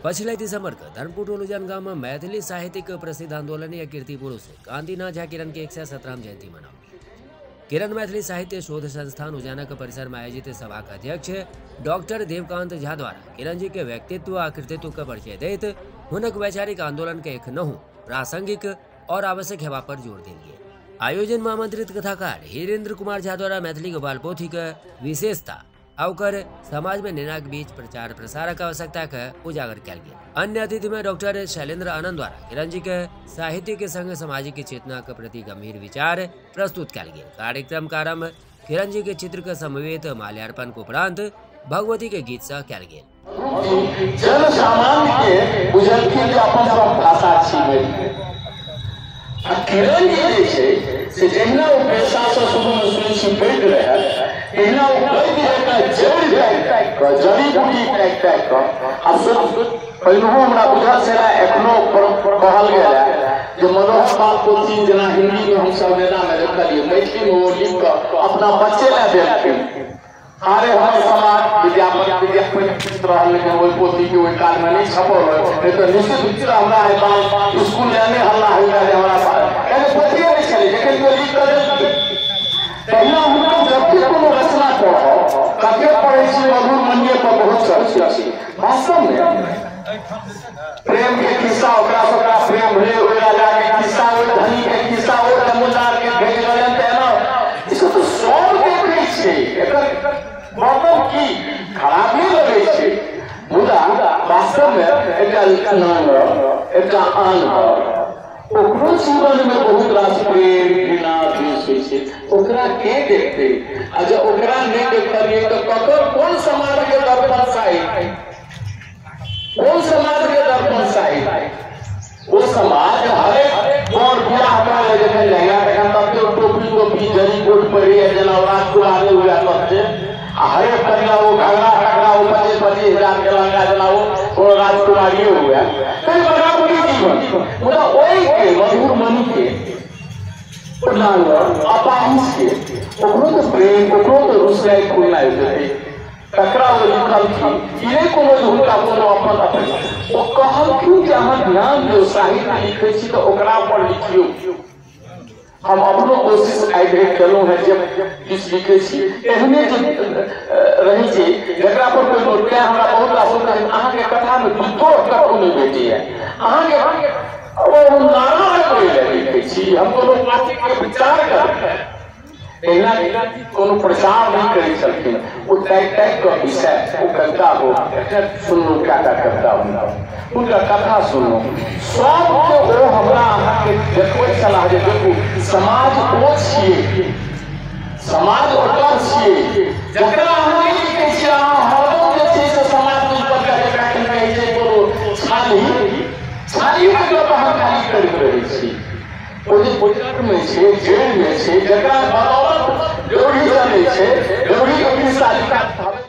पिछले दिसंबर का धर्मपुर टोलूजान गांव में मैथिली साहित्यिक प्रसिद्ध आंदोलनीय कीर्ति पुरुष कांतिनाथ झा किरण की 117वीं जयंती मनाई। किरण मैथिली साहित्य शोध संस्थान उजाना के परिसर में आयोजित सभा का अध्यक्ष डॉक्टर देवकांत झा द्वारा किरण जी के व्यक्तित्व और कृतित्व का परिचय देते हुनक वैचारिक आंदोलन के एक नहु प्रासंगिक और आवश्यक हेवा पर जोर दिल गया। आयोजन में आमंत्रित कथाकार हीरेन्द्र कुमार झा द्वारा मैथिली गोपाल पोथी का विशेषता अवकर समाज में निर्णायक बीच प्रचार प्रसार का आवश्यकता का उजागर किया गया। अन्य अतिथि में डॉक्टर शैलेंद्र आनंद द्वारा किरण जी के साहित्य के संग सामाजिक चेतना के प्रति गंभीर विचार प्रस्तुत किया गया। कार्यक्रम का आरंभ किरण जी के चित्र का समवेत माल्यार्पण के उपरांत भगवती के गीत से किया गया। जन सामान्य के बुझल की अपन सब भाषा छी किरण जी से जहिना ओ पेशा से शुरू में सुन छी बैठ रहे तहिना ओ कई का जड़ टाइप का जड़ी बूटी टाइप का अब पहिनो हमरा बुझल छला एखनो कहल गेल जे मनोहर बाल पोथी जना हिंदी में हम सब नेता में देखलिए मैथिली में वो लिख कर अपना बच्चे ला देलखिन। अरे हमारे समाज विद्यापति रहल लेकिन वो पोथी के ओइ काल में नहीं छपल नहीं तो निश्चित रूप से हमरा है बाल स्कूल जाने हल्ला हो गया हमरा पास पोथी नहीं चले लेकिन वो लिख कर पहला हुनका जब भी कोनो रचना पढ़ो कते पढ़े छी मधुर मन्ये पर बहुत चर्चा छी वास्तव में प्रेम के किस्सा ओकरा प्रेम भले ओइ राजा के किस्सा ओइ धनी के किस्सा ओइ जमींदार के भेज गलन त ना इसको तो सब देखे छी एकर मतलब की खराब नहीं लगे छे मुदा वास्तव में एकटा आन ओकरो जीवन में बहुत रास प्रेम घृणा द्वेष होय छे ओकरा के देखते अच्छा ओकरा नहीं देखलिए तो ककर कौन समाज के दर्पण साई कौन समाज के दर्पण साई वो समाज हर और बियाह कर जखन लगा तखन तब टोपी जरी कोट पड़ी है जना राजकुमार हुआ तब हरे कन्या वो घगरा टकरा वो 25,000 के लंगा जना वो राजकुमारी हुआ कई बड़ा पूरी जीवन पूरा ओई के मधुर मनी के प्रधान अपाहिस के ओकरो तो प्रेम ओकरो तो रुसले खुलना है टकरा वो लिखल थी इने को हुनका कोनो अपन वो कहल क्यों कि अहाँ ध्यान दियो साहित्य लिखै छी तो ओकरा पर लिखियो हम अपनो कोशिश आइ धरि केलहुँ है जब किछु लिखै छी एहने जे रहै छै जकरा पर कोई नोट के हमरा बहुत आशंका है अहाँ के कथा में दुखो तक नहीं बेटी है अहाँ के वो नारायण लिखै छी हम कोनो पार्टी के विचार कर एना कोनो प्रचार नहीं करी सकते वो टाइप का विषय वो कविता हो सुनो क्या कविता उनका कथा सुनो सब के वो हमरा अहाँ के देखबै सलाह जे देखू समाज ओ छिए समाज ओकर छिए जकरा अहाँ नहीं लिखै छी अहाँ हरदम जे छै से समाज के ऊपर का एकरा कहै छै कोनो छाली के व्यवहार खाली करैत रहै छी ओ जे पोजर में छै जेल में छै जकरा बदौलत जोड़ी चलै छै जोड़ी के साथ